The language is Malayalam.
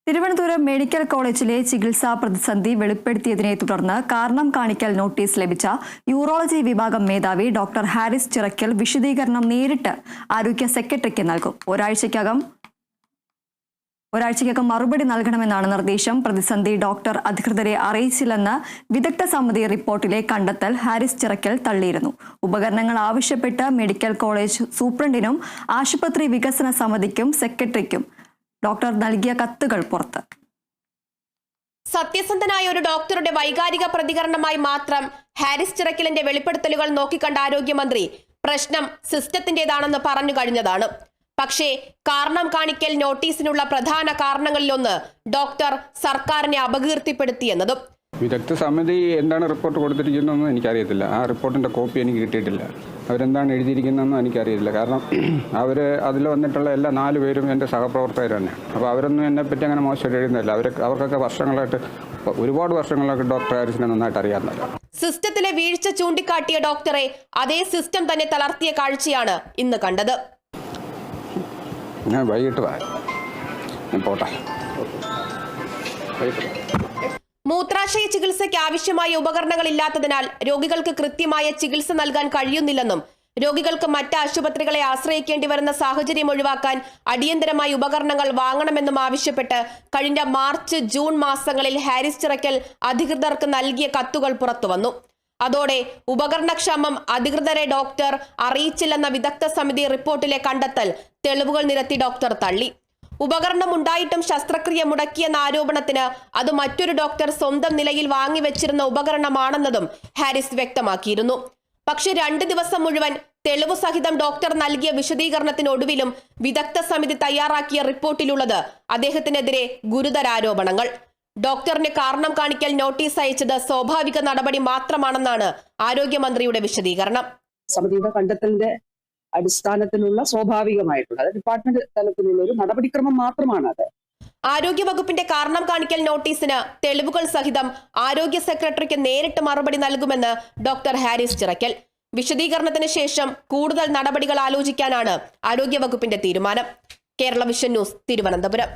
തിരുവനന്തപുരം മെഡിക്കൽ കോളേജിലെ ചികിത്സാ പ്രതിസന്ധി വെളിപ്പെടുത്തിയതിനെ തുടർന്ന് കാരണം കാണിക്കൽ നോട്ടീസ് ലഭിച്ച യൂറോളജി വിഭാഗം മേധാവി ഡോക്ടർ ഹാരിസ് ചിറക്കൽ വിശദീകരണം നേരിട്ട് ആരോഗ്യ സെക്രട്ടറിക്ക് നൽകും. ഒരാഴ്ചയ്ക്കകം മറുപടി നൽകണമെന്നാണ് നിർദ്ദേശം. പ്രതിസന്ധി ഡോക്ടർ അധികൃതരെ അറിയിച്ചില്ലെന്ന് വിദഗ്ധ സമിതി റിപ്പോർട്ടിലെ കണ്ടെത്തൽ ഹാരിസ് ചിറക്കൽ തള്ളിയിരുന്നു. ഉപകരണങ്ങൾ ആവശ്യപ്പെട്ട് മെഡിക്കൽ കോളേജ് സൂപ്രണ്ടിനും ആശുപത്രി വികസന സമിതിക്കും സെക്രട്ടറിക്കും ഡോക്ടർ നൽകിയ കത്തുകൾ പുറത്ത്. സത്യസന്ധനായ ഒരു ഡോക്ടറുടെ വൈകാരിക പ്രതികരണമായി മാത്രം ഹാരിസ് ചിറക്കലിന്റെ വെളിപ്പെടുത്തലുകൾ നോക്കിക്കണ്ട ആരോഗ്യമന്ത്രി പ്രശ്നം സിസ്റ്റത്തിന്റേതാണെന്ന് പറഞ്ഞു കഴിഞ്ഞതാണ്. പക്ഷേ കാരണം കാണിക്കൽ നോട്ടീസിനുള്ള പ്രധാന കാരണങ്ങളിലൊന്ന് ഡോക്ടർ സർക്കാരിനെ അപകീർത്തിപ്പെടുത്തിയെന്നതും. വിദഗ്ധ സമിതി എന്താണ് റിപ്പോർട്ട് കൊടുത്തിരിക്കുന്നതെന്ന് എനിക്കറിയത്തില്ല. ആ റിപ്പോർട്ടിൻ്റെ കോപ്പി എനിക്ക് കിട്ടിയിട്ടില്ല. അവരെന്താണ് എഴുതിയിരിക്കുന്നതെന്നും എനിക്കറിയത്തില്ല. കാരണം അതിൽ വന്നിട്ടുള്ള എല്ലാ 4 പേരും എൻ്റെ സഹപ്രവർത്തകർ തന്നെയാണ്. അപ്പോൾ അവരൊന്നും എന്നെപ്പറ്റി അങ്ങനെ മോശമായിട്ട് എഴുതുന്നില്ല. അവർക്കൊക്കെ ഒരുപാട് വർഷങ്ങളായിട്ട് ഡോക്ടർ ഹാരിസിനെ നന്നായിട്ട് അറിയാവുന്നവരാണ്. സിസ്റ്റത്തിലെ വീഴ്ച ചൂണ്ടിക്കാട്ടിയ ഡോക്ടറെ അതേ സിസ്റ്റം തന്നെ തളർത്തിയ കാഴ്ചയാണ് ഇന്ന് കണ്ടത്. ഞാൻ വൈകിട്ട് പോട്ടെ. മൂത്രാശയ ചികിത്സയ്ക്ക് ആവശ്യമായ ഉപകരണങ്ങൾ ഇല്ലാത്തതിനാൽ രോഗികൾക്ക് കൃത്യമായ ചികിത്സ നൽകാൻ കഴിയുന്നില്ലെന്നും രോഗികൾക്ക് മറ്റ് ആശുപത്രികളെ ആശ്രയിക്കേണ്ടി വരുന്ന സാഹചര്യം ഒഴിവാക്കാൻ അടിയന്തരമായി ഉപകരണങ്ങൾ വാങ്ങണമെന്നും ആവശ്യപ്പെട്ട് കഴിഞ്ഞ മാർച്ച് ജൂൺ മാസങ്ങളിൽ ഹാരിസ് ചിറക്കൽ അധികൃതർക്ക് നൽകിയ കത്തുകൾ പുറത്തുവന്നു. അതോടെ ഉപകരണക്ഷാമം അധികൃതരെ ഡോക്ടർ അറിയിച്ചില്ലെന്ന വിദഗ്ധ സമിതി റിപ്പോർട്ടിലെ കണ്ടെത്തൽ തെളിവുകൾ നിരത്തി ഡോക്ടർ തള്ളി. ഉപകരണം ഉണ്ടായിട്ടും ശസ്ത്രക്രിയ മുടക്കിയെന്ന ആരോപണത്തിന് അത് മറ്റൊരു ഡോക്ടർ സ്വന്തം നിലയിൽ വാങ്ങിവെച്ചിരുന്ന ഉപകരണമാണെന്നതും ഹാരിസ് വ്യക്തമാക്കിയിരുന്നു. പക്ഷെ 2 ദിവസം മുഴുവൻ തെളിവ് സഹിതം ഡോക്ടർ നൽകിയ വിശദീകരണത്തിനൊടുവിലും വിദഗ്ധ സമിതി തയ്യാറാക്കിയ റിപ്പോർട്ടിലുള്ളത് അദ്ദേഹത്തിനെതിരെ ഗുരുതര ആരോപണങ്ങൾ. ഡോക്ടറിന് കാരണം കാണിക്കൽ നോട്ടീസ് അയച്ചത് സ്വാഭാവിക നടപടി മാത്രമാണെന്നാണ് ആരോഗ്യമന്ത്രിയുടെ വിശദീകരണം. സമിതിയുടെ കണ്ടെത്തലിന്റെ അടിസ്ഥാനത്തിലുള്ള സ്വാഭാവികമായിട്ടുള്ള ഡിപ്പാർട്ട്മെന്റ് തലത്തിലുള്ള ഒരു നടപടിക്രമം മാത്രമാണ് അത്. ആരോഗ്യവകുപ്പിന്റെ കാരണം കാണിക്കൽ നോട്ടീസിന് തെളിവുകൾ സഹിതം ആരോഗ്യ സെക്രട്ടറിക്ക് നേരിട്ട് മറുപടി നൽകുമെന്ന് ഡോക്ടർ ഹാരിസ് ചിറക്കൽ. വിശദീകരണത്തിന് ശേഷം കൂടുതൽ നടപടികൾ ആലോചിക്കാനാണ് ആരോഗ്യവകുപ്പിന്റെ തീരുമാനം. Kerala vision news, Thiruvananthapuram.